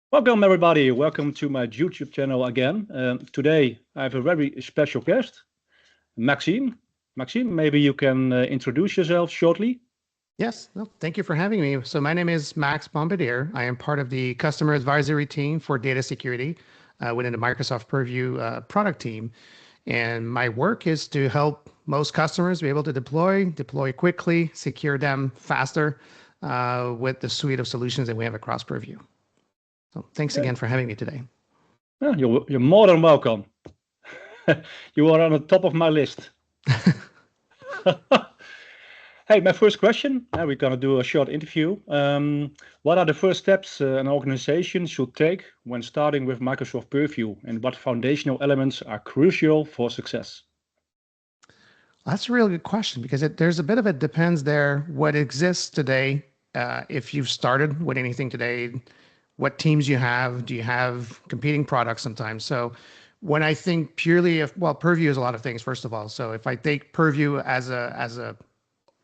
Welcome, everybody. Welcome to my YouTube channel again. Today, I have a very special guest, Maxime. Maxime, maybe you can introduce yourself shortly. Yes, no, thank you for having me. So my name is Max Bombardier. I am part of the customer advisory team for data security within the Microsoft Purview product team. And my work is to help most customers be able to deploy quickly, secure them faster with the suite of solutions that we have across Purview. So thanks Okay. again for having me today. Yeah, you're more than welcome. You are on the top of my list. Hey, my first question, we're going to do a short interview. What are the first steps an organization should take when starting with Microsoft Purview, and what foundational elements are crucial for success? That's a really good question because there's a bit of it depends there what exists today. If you've started with anything today, what teams you have, do you have competing products sometimes? So when I think purely of, well, Purview is a lot of things, first of all. So if I take Purview as a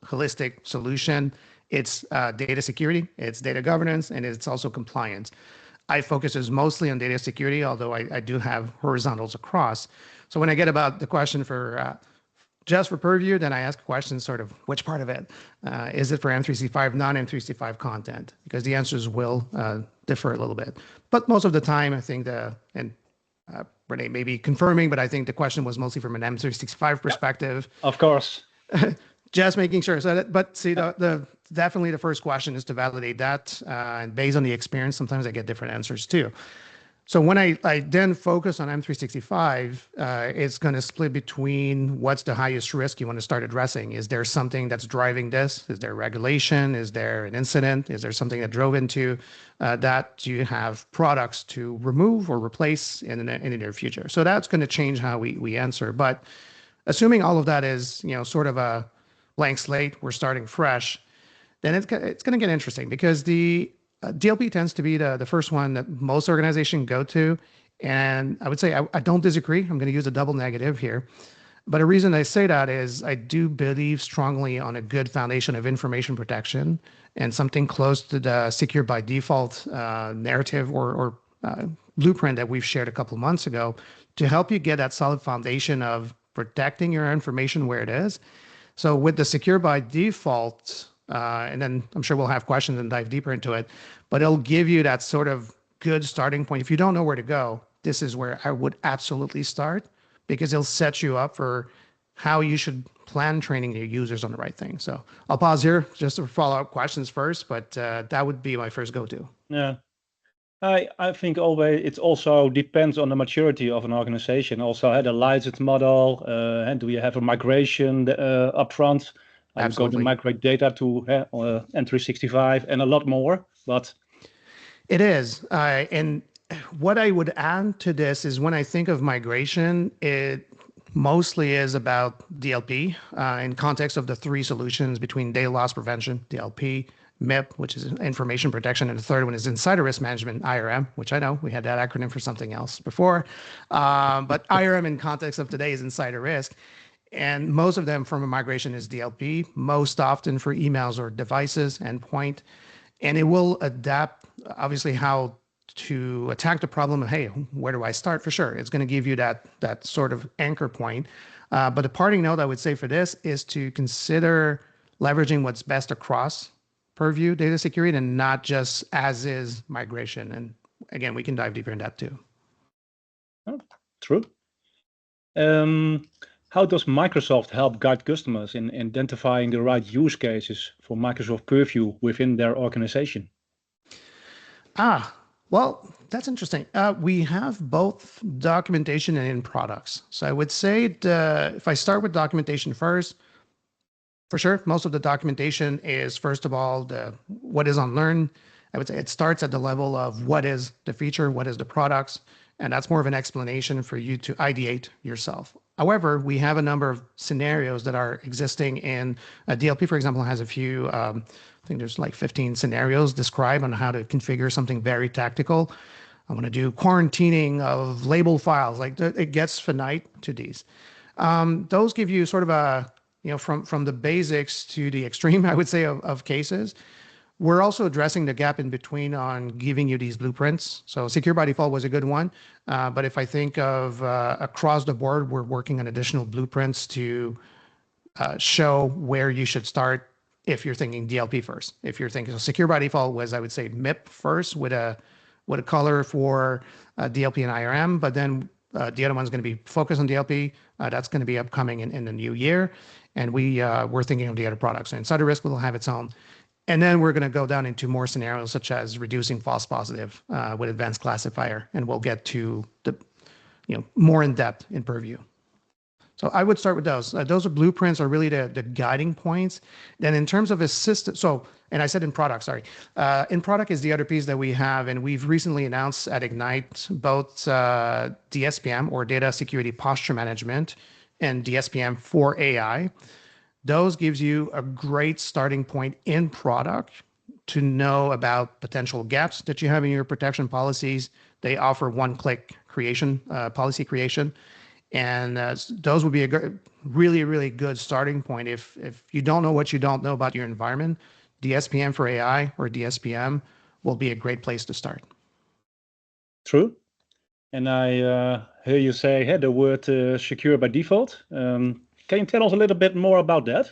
holistic solution, it's data security, it's data governance, and it's also compliance. I focus is mostly on data security, although I do have horizontals across. So when I get about the question for just for Purview, then I ask questions sort of which part of it is it for M365, non-M365 content? Because the answers will differ a little bit. But most of the time, I think Rene may be confirming, but I think the question was mostly from an M365 perspective. Of course. Just making sure. But see, definitely the first question is to validate that, and based on the experience, sometimes I get different answers too. So when I then focus on M365, it's going to split between what's the highest risk you want to start addressing. Is there something that's driving this? Is there regulation? Is there an incident? Is there something that drove into that? Do you have products to remove or replace in the near future? So that's going to change how we answer. But assuming all of that is, sort of a blank slate, we're starting fresh, then it's going to get interesting because the DLP tends to be the first one that most organizations go to. And I would say I don't disagree. I'm going to use a double negative here. But a reason I say that is I do believe strongly on a good foundation of information protection and something close to the secure by default narrative or blueprint that we've shared a couple of months ago to help you get that solid foundation of protecting your information where it is. So with the secure by default, and then I'm sure we'll have questions and dive deeper into it, but it'll give you that sort of good starting point. If you don't know where to go, this is where I would absolutely start because it'll set you up for how you should plan training your users on the right thing. So I'll pause here just to follow up questions first, but that would be my first go-to. Yeah. I think always it also depends on the maturity of an organization. Also, the license model, and do you have a migration upfront? Are you going to migrate data to N365 and a lot more? But it is. And what I would add to this is when I think of migration, it mostly is about DLP in context of the three solutions between data loss prevention, DLP, MIP, which is information protection, and the third one is insider risk management, IRM, which I know we had that acronym for something else before. But IRM in context of today is insider risk. And most of them from a migration is DLP, most often for emails or devices, endpoint. And it will adapt, obviously, how to attack the problem. Hey, where do I start? For sure. It's going to give you that sort of anchor point. But the parting note I would say for this is to consider leveraging what's best across Purview data security and not just as is migration. And again, we can dive deeper in that too. Oh, true. How does Microsoft help guide customers in identifying the right use cases for Microsoft Purview within their organization? Well, that's interesting. We have both documentation and in products. So I would say if I start with documentation first, for sure, most of the documentation is, first of all, what is on Learn. I would say it starts at the level of what is the feature, what is the products, and that's more of an explanation for you to ideate yourself. However, we have a number of scenarios that are existing in DLP, for example, has a few, I think there's like 15 scenarios described on how to configure something very tactical. I want to do quarantining of labeled files, like it gets finite to these. Those give you sort of a, from the basics to the extreme, I would say, of cases. We're also addressing the gap in between on giving you these blueprints. So secure by default was a good one. But if I think of across the board, we're working on additional blueprints to show where you should start if you're thinking DLP first. If you're thinking, so secure by default was, I would say, MIP first with a color for DLP and IRM, but then the other one's going to be focused on DLP. That's going to be upcoming in the new year. And we're thinking of the other products. So insider risk will have its own. And then we're going to go down into more scenarios such as reducing false positive with advanced classifier. And we'll get to the more in depth in Purview. So I would start with those. Those are blueprints are really the guiding points. Then in terms of assistant, and I said in product, sorry. In product is the other piece that we have, and we've recently announced at Ignite both DSPM or Data Security Posture Management and DSPM for AI. Those gives you a great starting point in product to know about potential gaps that you have in your protection policies. They offer one-click creation, policy creation. And those would be a really, really good starting point. If you don't know what you don't know about your environment, DSPM for AI or DSPM will be a great place to start. True. And I hear you say the word secure by default. Can you tell us a little bit more about that?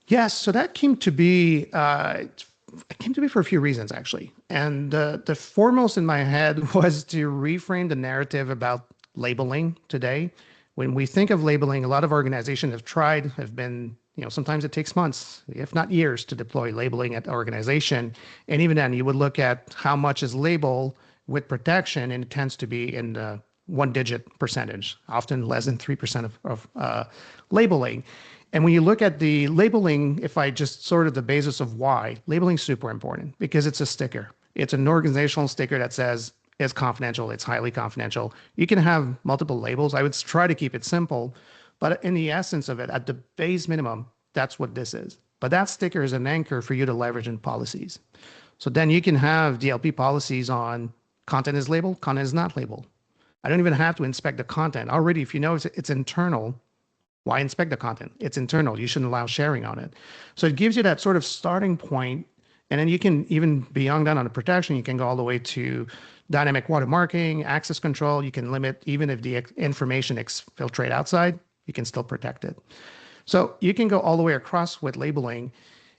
Yes. So that came to be for a few reasons, actually. And the foremost in my head was to reframe the narrative about labeling today. When we think of labeling, a lot of organizations have been, sometimes it takes months, if not years, to deploy labeling at the organization. And even then, you would look at how much is labeled with protection, and it tends to be in the one-digit percentage, often less than 3% of labeling. And when you look at the labeling, if I just sort of the basis of why, labeling is super important because it's a sticker. It's an organizational sticker that says, it's confidential, it's highly confidential. You can have multiple labels. I would try to keep it simple, but in the essence of it, at the base minimum, that's what this is. But that sticker is an anchor for you to leverage in policies. So then you can have DLP policies on content is labeled, content is not labeled. I don't even have to inspect the content. Already, if you know it's internal, why inspect the content? It's internal. You shouldn't allow sharing on it. So it gives you that sort of starting point. And then you can even beyond that on the protection, you can go all the way to dynamic watermarking, access control. You can limit, even if the information exfiltrate outside, you can still protect it. So you can go all the way across with labeling.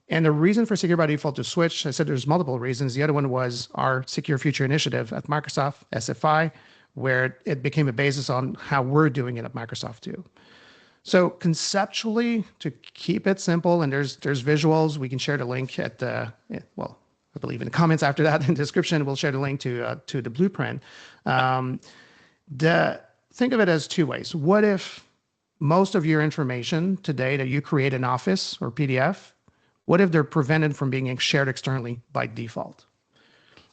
And the reason for Secure by Default to switch, I said there's multiple reasons. The other one was our Secure Future initiative at Microsoft, SFI, where it became a basis on how we're doing it at Microsoft too. So conceptually, to keep it simple, and there's visuals, we can share the link at the, well, I believe in the comments after that in the description, we'll share the link to the blueprint. Think of it as two ways. What if most of your information today that you create in Office or PDF, what if they're prevented from being shared externally by default?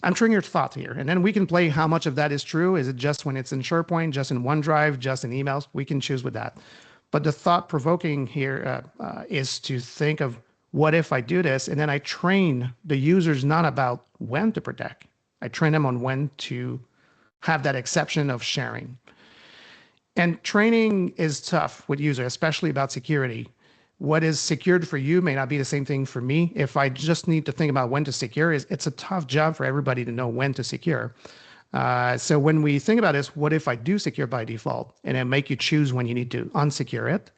I'm triggering your thought here, and then we can play how much of that is true. Is it just when it's in SharePoint, just in OneDrive, just in emails? We can choose with that. But the thought provoking here is to think of what if I do this, and then I train the users not about when to protect. I train them on when to have that exception of sharing. And training is tough with users, especially about security. What is secured for you may not be the same thing for me. If I just need to think about when to secure, it's a tough job for everybody to know when to secure. So when we think about this, what if I do secure by default and then make you choose when you need to unsecure it?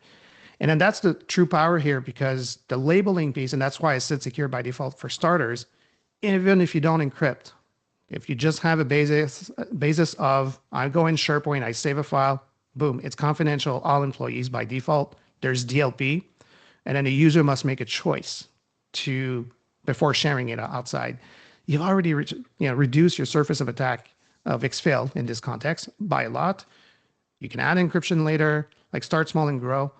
And then that's the true power here, because the labeling piece, and that's why I said secure by default for starters, even if you don't encrypt, if you just have a basis of, I go in SharePoint, I save a file, boom, it's confidential, all employees by default, there's DLP, and then the user must make a choice before sharing it outside. You've already reduced your surface of attack of exfil in this context by a lot. You can add encryption later, like start small and grow.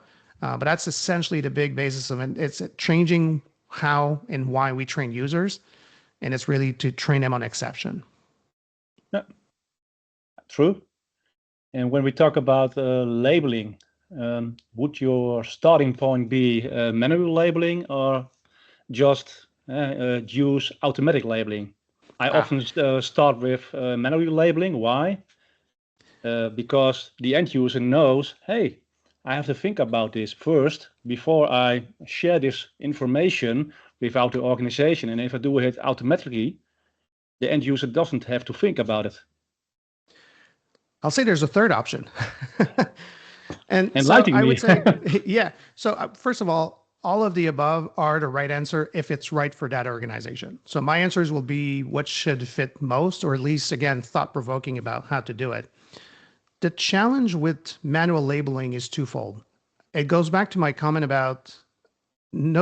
But that's essentially the big basis of it. It's changing how and why we train users, and it's really to train them on exception. Yeah, true. And when we talk about labeling, would your starting point be manual labeling or just use automatic labeling? I often start with manual labeling. Why? Because the end user knows, hey, I have to think about this first before I share this information without the organization. And if I do it automatically, the end user doesn't have to think about it. I'll say there's a third option. And so Enlightening I me. would say, yeah. So first of all of the above are the right answer if it's right for that organization. So my answers will be what should fit most, or at least, again, thought-provoking about how to do it. The challenge with manual labeling is twofold. It goes back to my comment about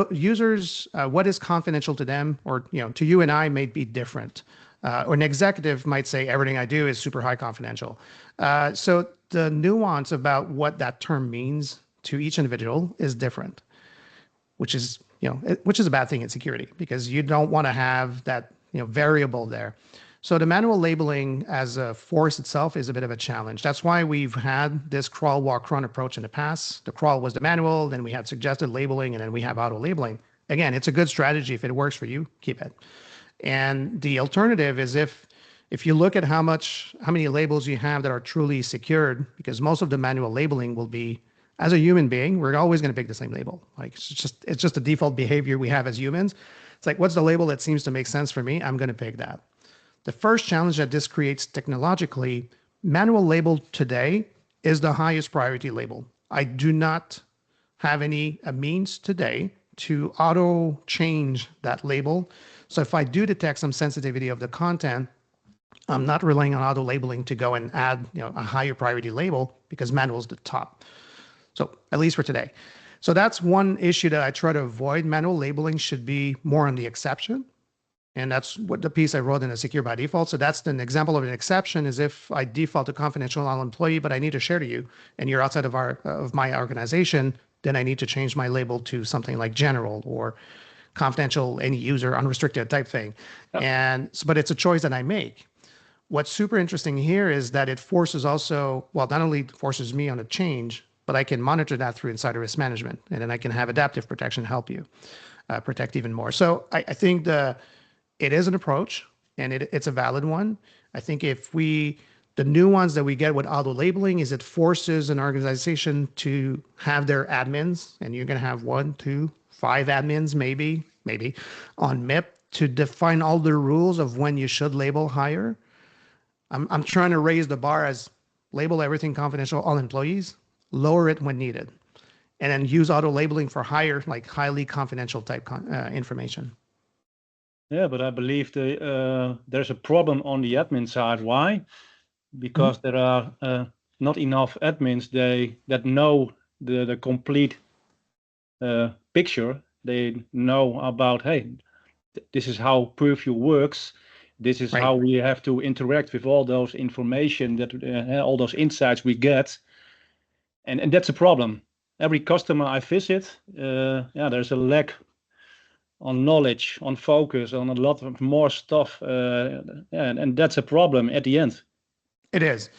users, what is confidential to them, or to you and I may be different. Or an executive might say everything I do is super high confidential. So the nuance about what that term means to each individual is different, which is a bad thing in security, because you don't want to have that variable there. So the manual labeling as a force itself is a bit of a challenge. That's why we've had this crawl, walk, run approach in the past. The crawl was the manual, then we had suggested labeling, and then we have auto labeling. Again, it's a good strategy. If it works for you, keep it. And the alternative is if you look at how many labels you have that are truly secured, because most of the manual labeling will be, as a human being, we're always going to pick the same label. Like it's just a default behavior we have as humans. It's like, what's the label that seems to make sense for me? I'm going to pick that. The first challenge that this creates technologically, manual label today is the highest priority label. I do not have any means today to auto change that label. So if I do detect some sensitivity of the content, I'm not relying on auto labeling to go and add a higher priority label, because manual is the top. So at least for today. So that's one issue that I try to avoid. Manual labeling should be more on the exception. And that's what the piece I wrote in a secure by default. So that's an example of an exception, is if I default to confidential all employee, but I need to share to you, and you're outside of my organization, then I need to change my label to something like general or confidential, any user, unrestricted type thing. Yep. But it's a choice that I make. What's super interesting here is that it forces also, well, not only forces me on a change, but I can monitor that through insider risk management, and then I can have adaptive protection help you protect even more. So I think it is an approach, and it's a valid one. I think the nuance that we get with auto labeling is it forces an organization to have their admins, and you're going to have 1, 2, 5 admins, maybe on MIP, to define all the rules of when you should label higher. I'm trying to raise the bar as label everything confidential, all employees, lower it when needed, and then use auto labeling for higher, like highly confidential type information. Yeah, but I believe there's a problem on the admin side. Why? Because there are not enough admins that know the complete picture. They know about, hey, this is how Purview works. This is Right. how we have to interact with all those information, that all those insights we get. And that's a problem. Every customer I visit, there's a lack on knowledge, on focus, on a lot of more stuff, and that's a problem at the end. It is.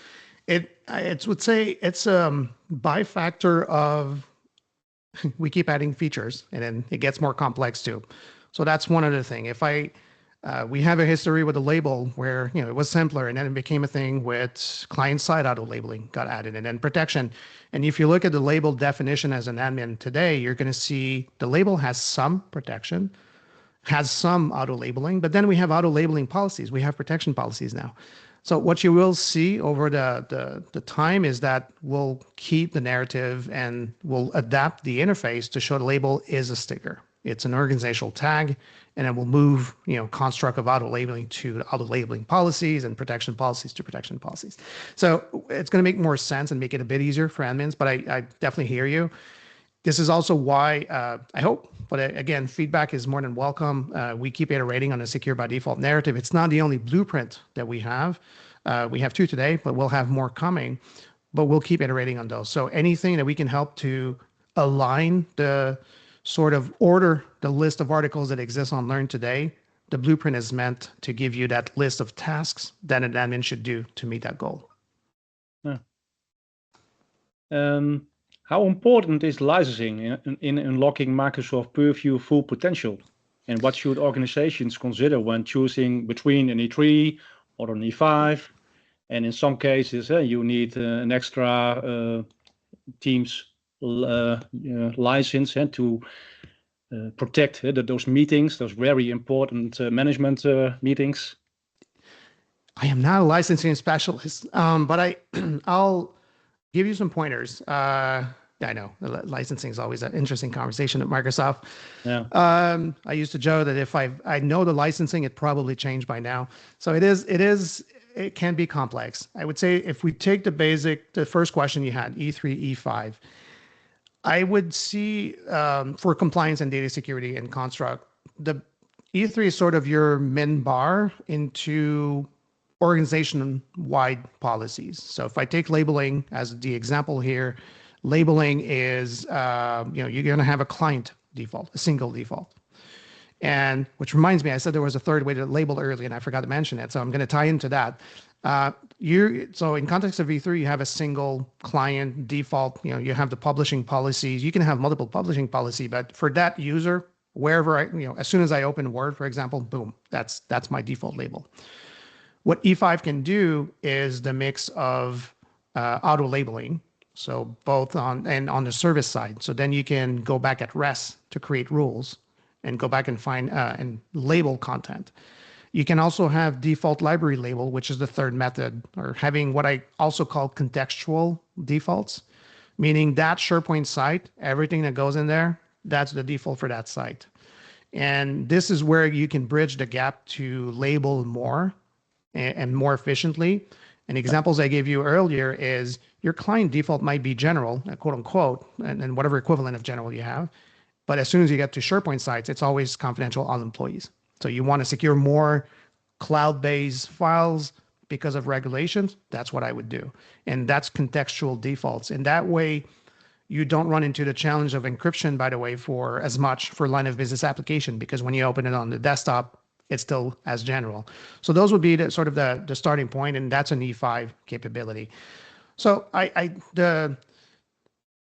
I would say it's a byfactor of we keep adding features, and then it gets more complex too. So that's one other thing. If we have a history with a label where it was simpler, and then it became a thing with client-side auto labeling got added, and then protection. And if you look at the label definition as an admin today, you're going to see the label has some protection, has some auto labeling, but then we have auto labeling policies. We have protection policies now. So what you will see over the time is that we'll keep the narrative and we'll adapt the interface to show the label is a sticker. It's an organizational tag, and then we'll move, construct of auto labeling to auto labeling policies and protection policies to protection policies. So it's going to make more sense and make it a bit easier for admins, but I definitely hear you. This is also why I hope, but again, feedback is more than welcome. We keep iterating on a secure by default narrative. It's not the only blueprint that we have. We have 2 today, but we'll have more coming, but we'll keep iterating on those. So anything that we can help to align the sort of order the list of articles that exist on Learn today, the blueprint is meant to give you that list of tasks that an admin should do to meet that goal. Yeah. How important is licensing in unlocking Microsoft Purview full potential? And what should organizations consider when choosing between an E3 or an E5? And in some cases, you need an extra Teams license to protect those meetings, those very important management meetings? I am not a licensing specialist, but I'll give you some pointers. I know licensing is always an interesting conversation at Microsoft. Yeah. I used to joke that if I know the licensing, it probably changed by now. So it can be complex. I would say if we take the first question you had, E3, E5, I would see for compliance and data security and construct, the E3 is sort of your min bar into organization-wide policies. So if I take labeling as the example here, labeling is, you're going to have a client default, a single default. And which reminds me, I said there was a third way to label earlier, and I forgot to mention it. So I'm going to tie into that. So in context of E3, you have a single client default. You have the publishing policies. You can have multiple publishing policy, but for that user, wherever as soon as I open Word, for example, boom, that's my default label. What E5 can do is the mix of auto labeling. So both on the service side. So then you can go back at rest to create rules and go back and find and label content. You can also have default library label, which is the third method, or having what I also call contextual defaults, meaning that SharePoint site, everything that goes in there, that's the default for that site. And this is where you can bridge the gap to label more and more efficiently. And examples I gave you earlier is your client default might be general, quote unquote, and whatever equivalent of general you have. But as soon as you get to SharePoint sites, it's always confidential all employees. So you want to secure more cloud-based files because of regulations. That's what I would do. And that's contextual defaults. And that way you don't run into the challenge of encryption, by the way, for as much for line of business application, because when you open it on the desktop, it's still as general. So those would be the sort of the starting point, and that's an E5 capability. So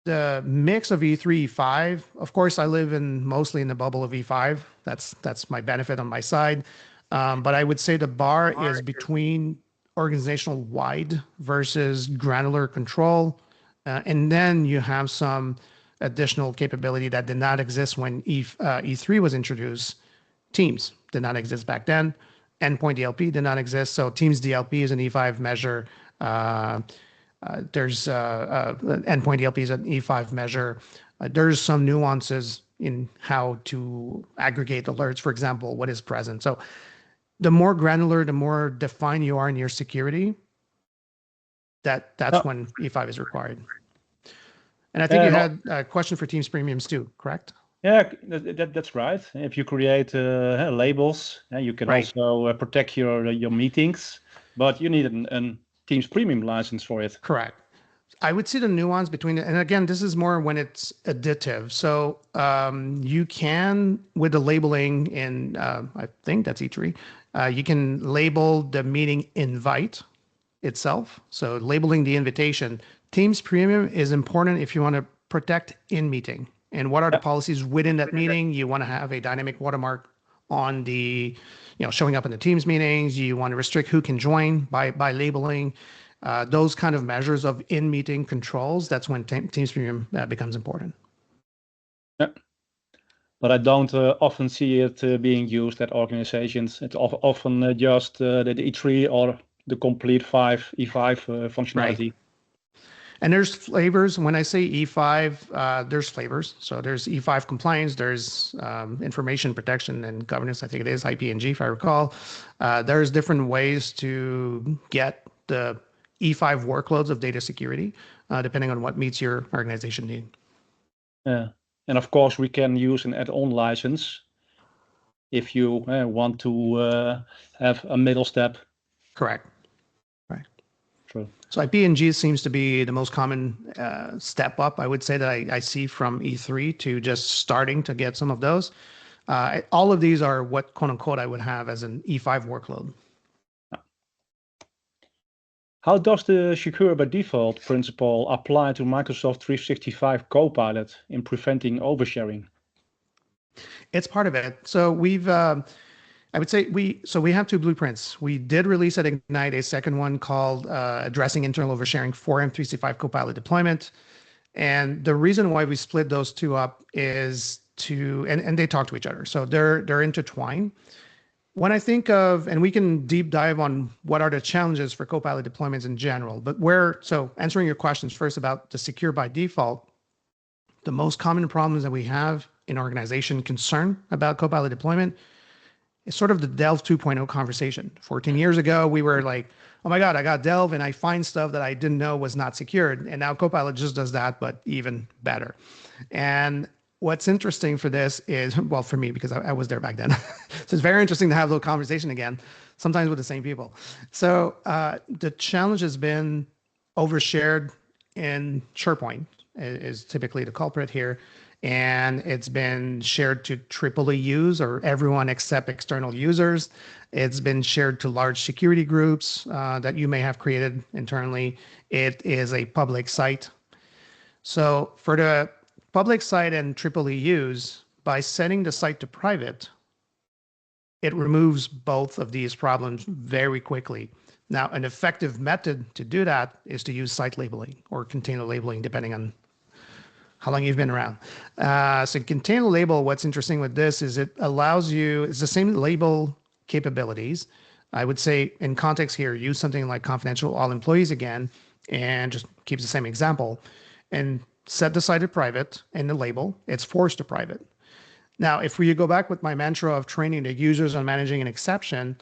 the mix of E3, E5, of course, I live mostly in the bubble of E5. That's my benefit on my side. But I would say the bar is between organizational wide versus granular control. And then you have some additional capability that did not exist when E3 was introduced. Teams did not exist back then. Endpoint DLP did not exist. So Teams DLP is an E5 measure. There's endpoint DLP is an E5 measure. There's some nuances in how to aggregate alerts, for example, what is present. So the more granular, the more defined you are in your security, that's when E5 is required. And I think you had a question for Teams Premiums too, correct? Yeah, that's right. If you create labels, you can also protect your meetings, but you need a Teams Premium license for it. Correct. I would see the nuance between it. And again, this is more when it's additive. So you can, with the labeling in, I think that's E3, you can label the meeting invite itself. So labeling the invitation. Teams Premium is important if you want to protect in meeting. And what are the policies within that meeting? You want to have a dynamic watermark on the, showing up in the Teams meetings. You want to restrict who can join by labeling. Those kind of measures of in-meeting controls, that's when Teams Premium becomes important. Yeah. But I don't often see it being used at organizations. It's often just the E3 or the complete E5 functionality. Right. And there's flavors. When I say E5, there's flavors. So there's E5 compliance, there's information protection and governance, I think it is, IP&G, if I recall. There's different ways to get the E5 workloads of data security, depending on what meets your organization need. Yeah, and of course, we can use an add-on license if you want to have a middle step. Correct. True. So IP&G seems to be the most common step up, I would say, that I see from E3 to just starting to get some of those. All of these are what, quote unquote, I would have as an E5 workload. How does the secure by default principle apply to Microsoft 365 Copilot in preventing oversharing? It's part of it. So we've... I would say we have two blueprints. We did release at Ignite a second one called Addressing Internal Oversharing for M365 Copilot Deployment. And the reason why we split those two up is and they talk to each other. So they're intertwined. When I think of, and we can deep dive on what are the challenges for Copilot deployments in general, but so answering your questions first about the secure by default, the most common problems that we have in organization concern about Copilot deployment is sort of the Delve 2.0 conversation. 14 years ago, we were like, oh my God, I got Delve and I find stuff that I didn't know was not secured. And now Copilot just does that, but even better. And what's interesting for this is, well, for me, because I was there back then. So it's very interesting to have the conversation again, sometimes with the same people. So the challenge has been overshared in SharePoint is typically the culprit here. And it's been shared to triple use or everyone except external users. It's been shared to large security groups that you may have created internally. It is a public site. So for the public site and triple use, by setting the site to private, it removes both of these problems very quickly. Now, an effective method to do that is to use site labeling or container labeling, depending on how long you've been around. So container label, what's interesting with this is it allows you, it's the same label capabilities. I would say in context here, use something like confidential all employees again, and just keeps the same example, and set the site to private and the label, it's forced to private. Now, if we go back with my mantra of training the users on managing an exception,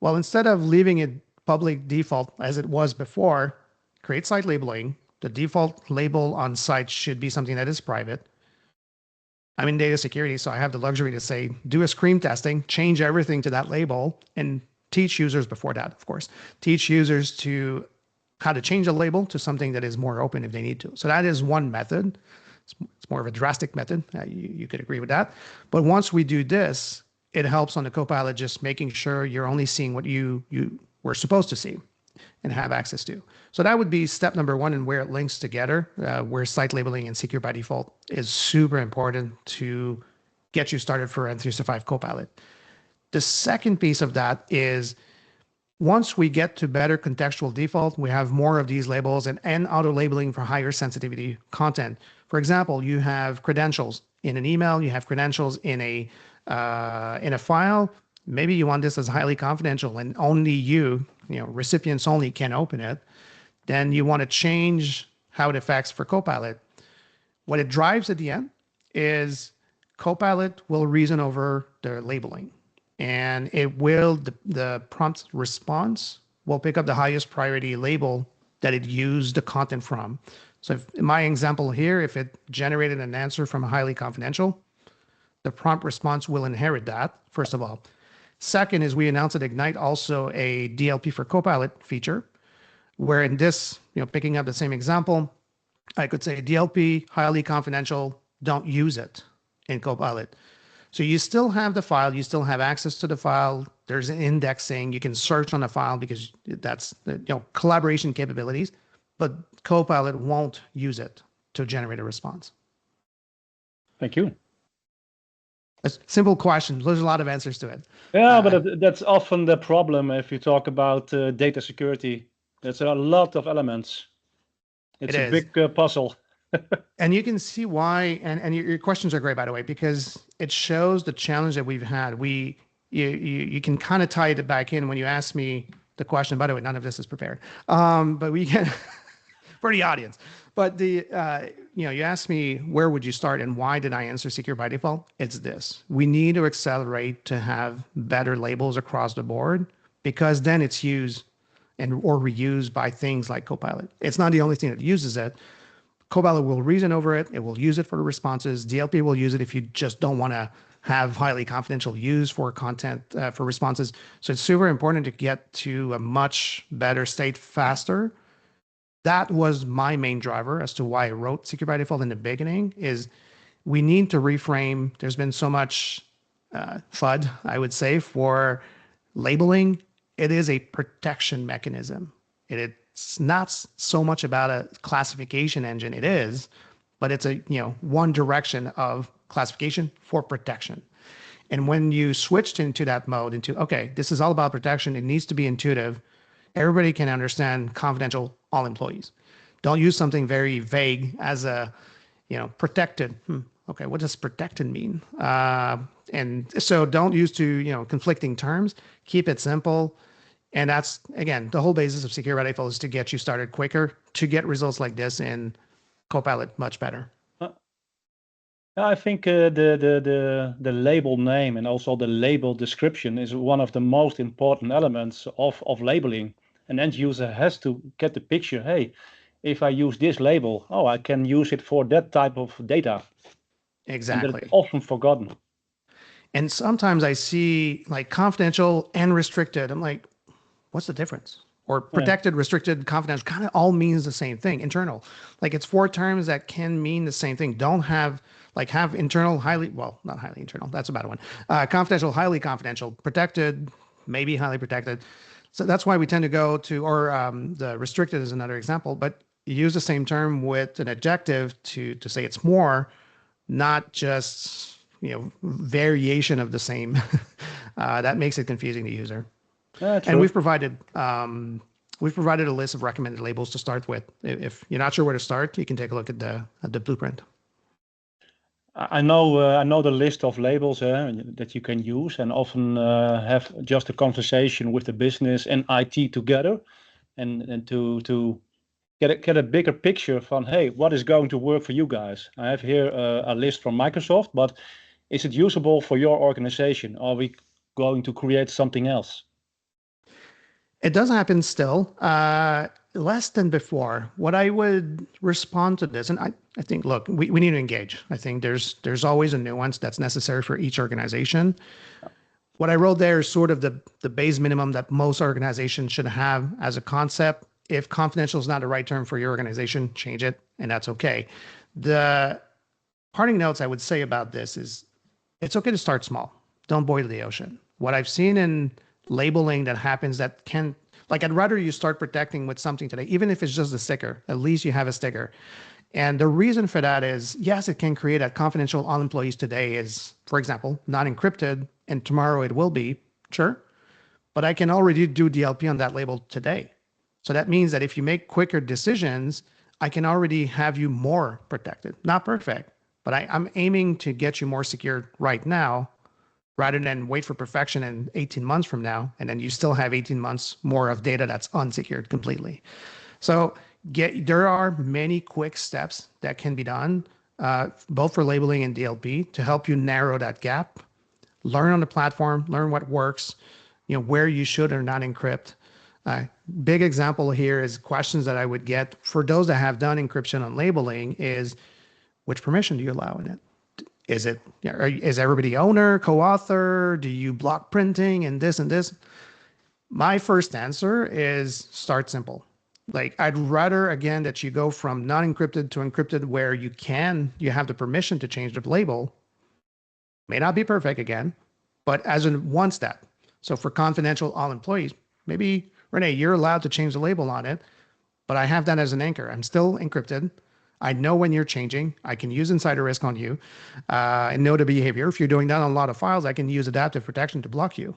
well, instead of leaving it public default as it was before, create site labeling. The default label on site should be something that is private. I'm in data security, so I have the luxury to say, do a screen testing, change everything to that label, and teach users before that, of course, teach users to how to change a label to something that is more open if they need to. So that is one method. It's more of a drastic method. You could agree with that. But once we do this, it helps on the Copilot just making sure you're only seeing what you were supposed to see and have access to. So that would be step number one, and where it links together, where site labeling and secure by default is super important to get you started for M365 Copilot. The second piece of that is once we get to better contextual default, we have more of these labels and auto labeling for higher sensitivity content. For example, you have credentials in an email, you have credentials in a file. Maybe you want this as highly confidential and only recipients only can open it. Then you want to change how it affects for Copilot. What it drives at the end is Copilot will reason over the labeling, and it will, the prompt response will pick up the highest priority label that it used the content from. So if, in my example here, if it generated an answer from a highly confidential, the prompt response will inherit that, first of all. Second is we announced at Ignite also a DLP for Copilot feature, where in this, picking up the same example, I could say DLP, highly confidential, don't use it in Copilot. So you still have the file, you still have access to the file. There's an indexing, you can search on the file because that's the collaboration capabilities, but Copilot won't use it to generate a response. Thank you. A simple question. There's a lot of answers to it. Yeah, but that's often the problem if you talk about data security. There's a lot of elements. It's a big puzzle. And you can see why, and your questions are great, by the way, because it shows the challenge that we've had. You can kind of tie it back in when you ask me the question. By the way, none of this is prepared, but we can for the audience. But you asked me where would you start and why did I answer secure by default? It's this: we need to accelerate to have better labels across the board, because then it's used or reused by things like Copilot. It's not the only thing that uses it. Copilot will reason over it. It will use it for the responses. DLP will use it if you just don't want to have highly confidential use for content for responses. So it's super important to get to a much better state faster. That was my main driver as to why I wrote secure by default in the beginning, is we need to reframe. There's been so much FUD, I would say, for labeling. It is a protection mechanism. It's not so much about a classification engine. It is, but it's a one direction of classification for protection. And when you switched into that mode, okay, this is all about protection. It needs to be intuitive. Everybody can understand confidential all employees. Don't use something very vague as a protected. Okay, what does protected mean? And so don't use conflicting terms. Keep it simple. And that's, again, the whole basis of Secure by Default is to get you started quicker, to get results like this in Copilot much better. I think the label name and also the label description is one of the most important elements of labeling. An end user has to get the picture. Hey, if I use this label, oh, I can use it for that type of data. Exactly. And that's often forgotten. And sometimes I see like confidential and restricted. I'm like, what's the difference? Or protected, restricted, confidential, kind of all means the same thing. Internal, like it's 4 terms that can mean the same thing. Don't have internal, highly, well, not highly internal. That's a bad one. Confidential, highly confidential, protected, maybe highly protected. So that's why we tend to go to, or the restricted is another example, but you use the same term with an adjective to say it's more, not just, variation of the same. That makes it confusing to the user. And we've provided a list of recommended labels to start with. If you're not sure where to start, you can take a look at the blueprint. I know the list of labels that you can use, and often have just a conversation with the business and IT together, and to get a bigger picture from, hey, what is going to work for you guys? I have here a list from Microsoft, but is it usable for your organization? Are we going to create something else? It does happen still, less than before. What I would respond to this, and I think, look, we need to engage. I think there's always a nuance that's necessary for each organization. What I wrote there is sort of the base minimum that most organizations should have as a concept. If confidential is not the right term for your organization, change it, and that's okay. The parting notes I would say about this is it's okay to start small. Don't boil the ocean. What I've seen in labeling that happens that can, like, I'd rather you start protecting with something today, even if it's just a sticker, at least you have a sticker. And the reason for that is, yes, it can create a confidential all employees today is, for example, not encrypted, and tomorrow it will be, sure. But I can already do DLP on that label today. So that means that if you make quicker decisions, I can already have you more protected. Not perfect, but I'm aiming to get you more secure right now, rather than wait for perfection in 18 months from now, and then you still have 18 months more of data that's unsecured completely. So there are many quick steps that can be done, both for labeling and DLP, to help you narrow that gap. Learn on the platform, learn what works, where you should or not encrypt. Big example here is questions that I would get for those that have done encryption on labeling is, which permission do you allow in it? Is everybody owner, co-author? Do you block printing and this and this? My first answer is start simple. Like, I'd rather, again, that you go from non-encrypted to encrypted where you have the permission to change the label. May not be perfect again, but as in one step. So for confidential all employees, maybe, Rene, you're allowed to change the label on it, but I have that as an anchor. I'm still encrypted. I know when you're changing. I can use insider risk on you and know the behavior. If you're doing that on a lot of files, I can use adaptive protection to block you.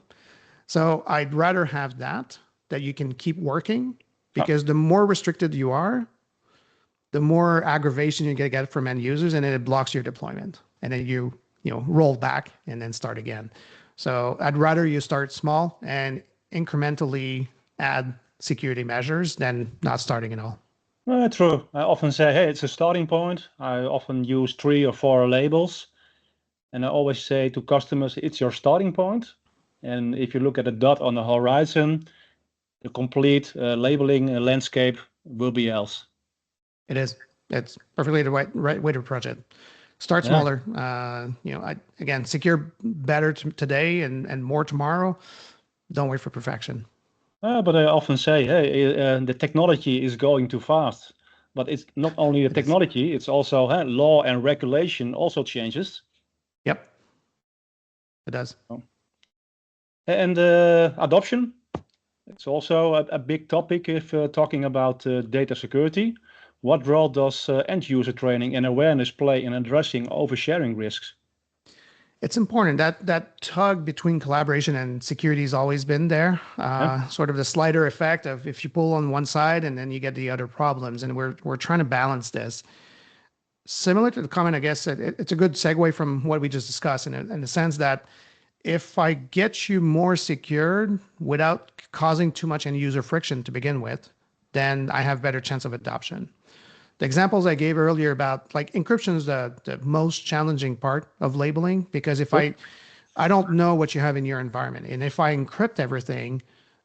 So I'd rather have that you can keep working, because the more restricted you are, the more aggravation you're going to get from end users, and then it blocks your deployment. And then you roll back and then start again. So I'd rather you start small and incrementally add security measures than not starting at all. True. I often say, hey, it's a starting point. I often use 3 or 4 labels. And I always say to customers, it's your starting point. And if you look at a dot on the horizon, the complete labeling landscape will be else. It is. It's perfectly the right way to approach it. Start smaller. Again, secure better today and more tomorrow. Don't wait for perfection. But I often say, hey, the technology is going too fast. But it's not only the technology, it's also law and regulation also changes. Yep, it does. And adoption, it's also a big topic if talking about data security. What role does end user training and awareness play in addressing oversharing risks? It's important that tug between collaboration and security has always been there. Sort of the slider effect of if you pull on one side and then you get the other problems, and we're trying to balance this. similar to the comment, I guess it's a good segue from what we just discussed in the sense that if I get you more secured without causing too much end user friction to begin with, then I have better chance of adoption. The examples I gave earlier about like encryption is the most challenging part of labeling, because if I don't know what you have in your environment, and if I encrypt everything,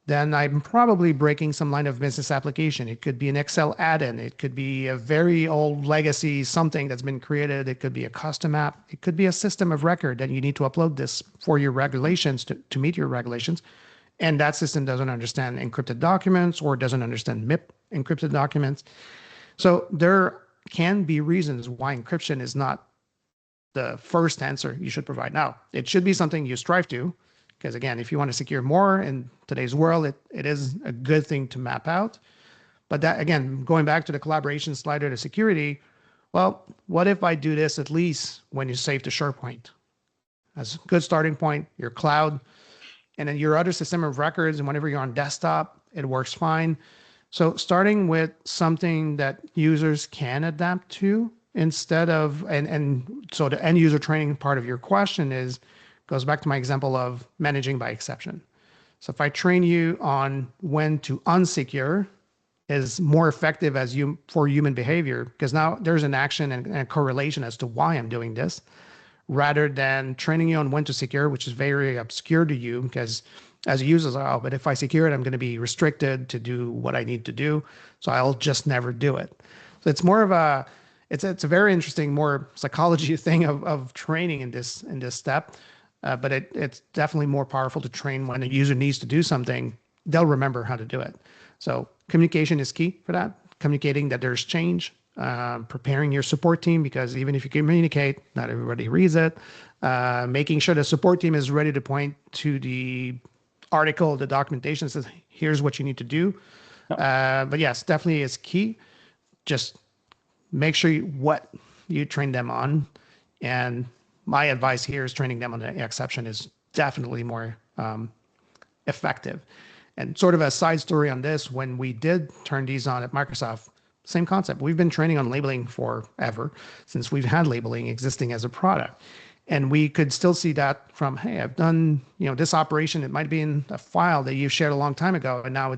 then I'm probably breaking some line of business application. It could be an Excel add-in. It could be a very old legacy something that's been created. It could be a custom app. It could be a system of record that you need to upload this for your regulations to meet your regulations. And that system doesn't understand encrypted documents or doesn't understand MIP encrypted documents. So there can be reasons why encryption is not the first answer you should provide. Now, it should be something you strive to, because again, if you want to secure more in today's world, it is a good thing to map out. But that, again, going back to the collaboration slider to security, well, what if I do this at least when you save to SharePoint? That's a good starting point, your cloud, and then your other system of records, and whenever you're on desktop, it works fine. So starting with something that users can adapt to instead of, and so the end user training part of your question goes back to my example of managing by exception. So if I train you on when to unsecure is more effective for human behavior, because now there's an action and a correlation as to why I'm doing this, rather than training you on when to secure, which is very obscure to you, because as a user, but if I secure it, I'm going to be restricted to do what I need to do. So I'll just never do it. So it's more of it's a very interesting, more psychology thing of training in this step. But it's definitely more powerful to train when a user needs to do something. They'll remember how to do it. So communication is key for that. Communicating that there's change, preparing your support team, because even if you communicate, not everybody reads it. Making sure the support team is ready to point to the article, the documentation says, here's what you need to do. But yes, definitely is key. Just make sure what you train them on. And my advice here is training them on the exception is definitely more effective. And sort of a side story on this, when we did turn these on at Microsoft, same concept. We've been training on labeling forever, since we've had labeling existing as a product. And we could still see that from, hey, I've done, this operation, it might be in a file that you shared a long time ago, and now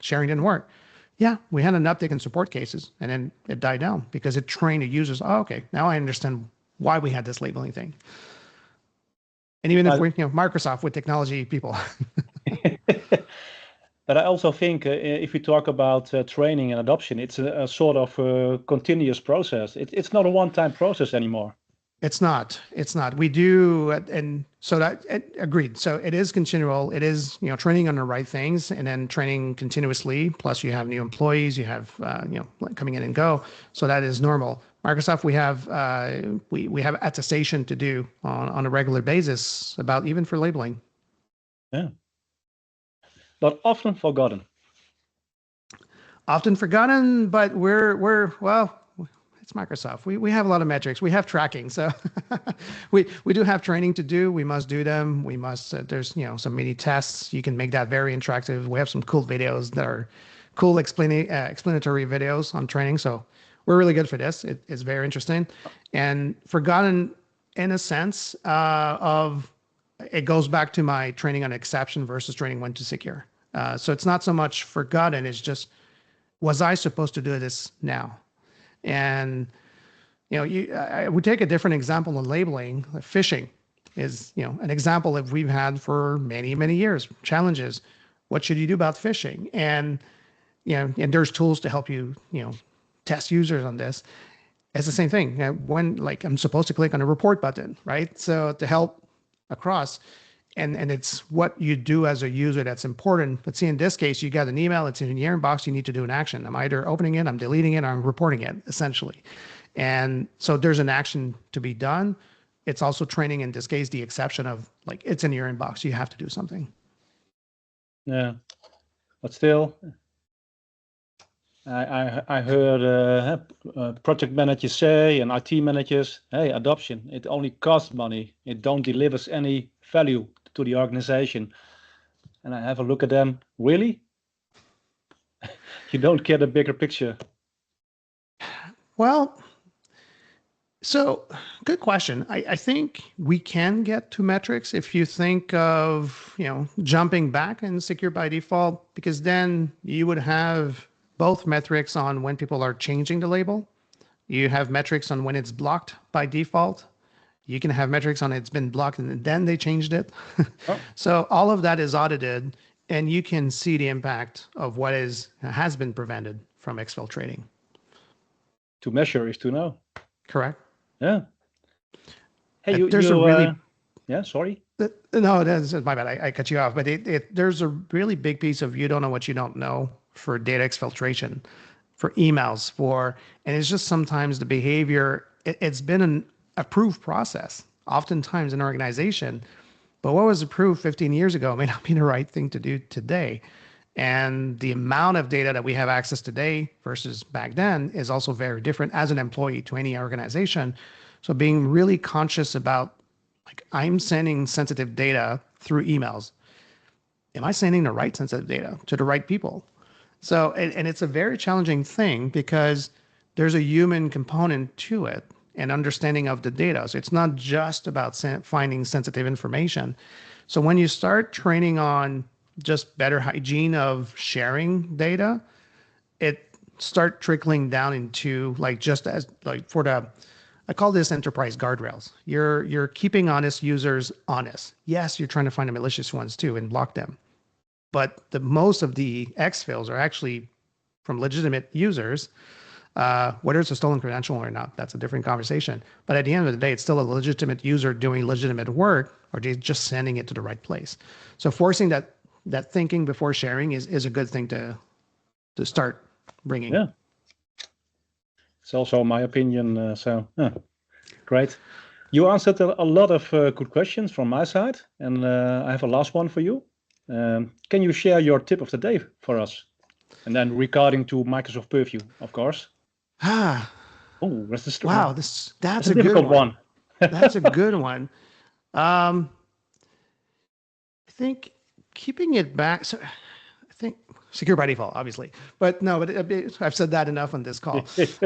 sharing didn't work. Yeah, we had an uptick in support cases, and then it died down because it trained the users. Oh, okay, now I understand why we had this labeling thing. And even if we're, Microsoft with technology people. But I also think if we talk about training and adoption, it's a sort of continuous process. It's not a one-time process anymore. It's not. We do, and so that agreed. So it is continual. It is, training on the right things, and then training continuously. Plus, you have new employees. You have, coming in and go. So that is normal. Microsoft, we have we have attestation to do on a regular basis about even for labeling. Yeah. But often forgotten. Often forgotten, but we're well. It's Microsoft. We have a lot of metrics. We have tracking. So we do have training to do. We must do them. We must, there's, some mini tests. You can make that very interactive. We have some cool videos that are cool explanatory videos on training. So we're really good for this. It's very interesting. And forgotten in a sense it goes back to my training on exception versus training when to secure. So it's not so much forgotten. It's just, was I supposed to do this now? And, I would take a different example on labeling. Phishing is, an example that we've had for many, many years. Challenges. What should you do about phishing? And, and there's tools to help you, test users on this. It's the same thing. When, I'm supposed to click on a report button, right? So to help across, and it's what you do as a user that's important. But see, in this case, you got an email, it's in your inbox, you need to do an action. I'm either opening it, I'm deleting it, or I'm reporting it, essentially. And so there's an action to be done. It's also training, in this case, the exception of it's in your inbox, you have to do something. Yeah, but still, I heard project managers say and IT managers, hey, adoption, it only costs money. It don't delivers any value to the organization. And I have a look at them. Really? You don't get a bigger picture. Well, So, good question. I think we can get to metrics if you think of, jumping back and secure by default, because then you would have both metrics on when people are changing the label. You have metrics on when it's blocked by default. You can have metrics on it's been blocked and then they changed it. Oh, So all of that is audited and you can see the impact of what has been prevented from exfiltrating. to measure is to know. Correct. Yeah. Hey, There's a really yeah, sorry. no, that's my bad. I cut you off, but there's a really big piece of you don't know what you don't know for data exfiltration, for emails, and it's just sometimes the behavior. It's been an approved process, oftentimes in an organization, but what was approved 15 years ago may not be the right thing to do today. And the amount of data that we have access today versus back then is also very different as an employee to any organization. So being really conscious about, like, I'm sending sensitive data through emails. Am I sending the right sensitive data to the right people? So, and it's a very challenging thing because there's a human component to it and understanding of the data. So it's not just about finding sensitive information. So when you start training on just better hygiene of sharing data, it start trickling down into, like, just as like for the, I call this enterprise guardrails. You're keeping honest users honest. Yes, you're trying to find the malicious ones too and block them. But the most of the exfils are actually from legitimate users. Whether it's a stolen credential or not, that's a different conversation. But at the end of the day, it's still a legitimate user doing legitimate work, or just sending it to the right place. So forcing that thinking before sharing is a good thing to start bringing. Yeah. It's also my opinion. Great. You answered a lot of good questions from my side, and I have a last one for you. Can you share your tip of the day for us? And then regarding to Microsoft Purview, of course. Oh, that's the wow, that's a difficult good one. one. That's a good one. I think keeping it back. So I think secure by default, obviously, but no, but I've said that enough on this call. Take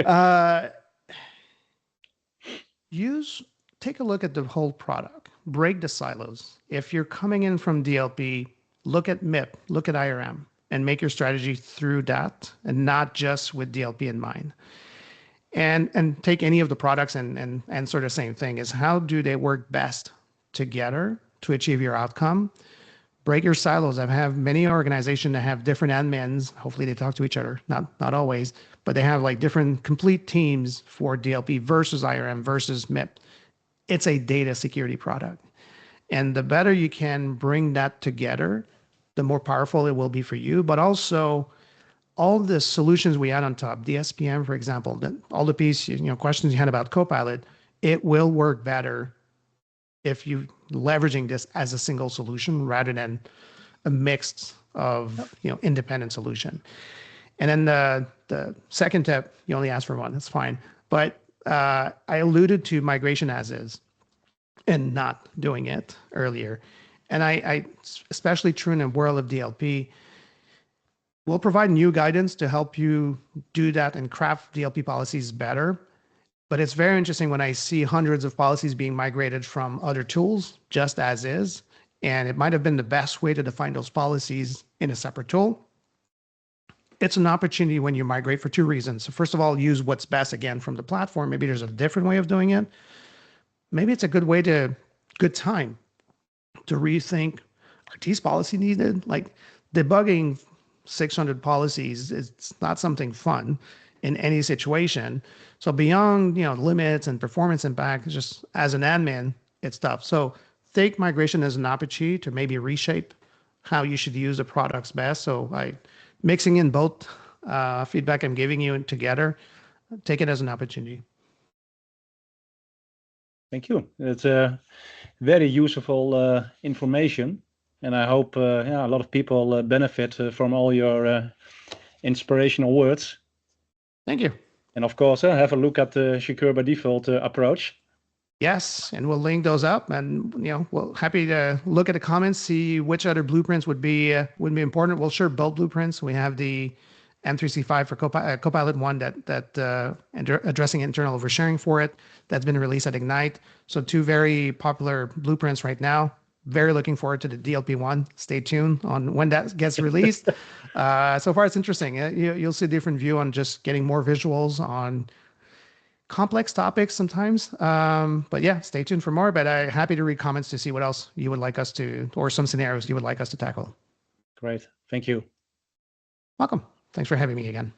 a look at the whole product, break the silos. If you're coming in from DLP, look at MIP, look at IRM, and make your strategy through that, and not just with DLP in mind. And take any of the products and sort of same thing is, how do they work best together to achieve your outcome? Break your silos. I have many organizations that have different admins. Hopefully they talk to each other, not always, but they have like different complete teams for DLP versus IRM versus MIP. It's a data security product. And the better you can bring that together, the more powerful it will be for you. But also all the solutions we add on top, the SPM, for example, all the questions you had about Copilot, it will work better if you leveraging this as a single solution rather than a mix of independent solution. And then the second tip, you only asked for one, that's fine. But I alluded to migration as is and not doing it earlier. And I especially true in the world of DLP, we'll provide new guidance to help you do that and craft DLP policies better. But it's very interesting when I see hundreds of policies being migrated from other tools just as is, and it might have been the best way to define those policies in a separate tool. It's an opportunity when you migrate for two reasons. So first of all, use what's best again from the platform. Maybe there's a different way of doing it. Maybe it's a good time to rethink, are these policies needed? Like debugging 600 policies is not something fun in any situation. So beyond limits and performance impact, just as an admin, it's tough. So take migration as an opportunity to maybe reshape how you should use the products best. So mixing in both feedback I'm giving you together, take it as an opportunity. Thank you. It's a very useful information, and I hope a lot of people benefit from all your inspirational words. Thank you. And of course, have a look at the secure by default approach. Yes, and we'll link those up, and we're happy to look at the comments, see which other blueprints would be important. We'll share both blueprints. We have the M365 for Copilot 1 addressing internal oversharing for it. That's been released at Ignite. So 2 very popular blueprints right now. Very looking forward to the DLP1. Stay tuned on when that gets released. So far, it's interesting. You'll see a different view on just getting more visuals on complex topics sometimes. But yeah, stay tuned for more. But I'm happy to read comments to see what else you would like us to, or some scenarios you would like us to tackle. Great. Thank you. Welcome. Thanks for having me again.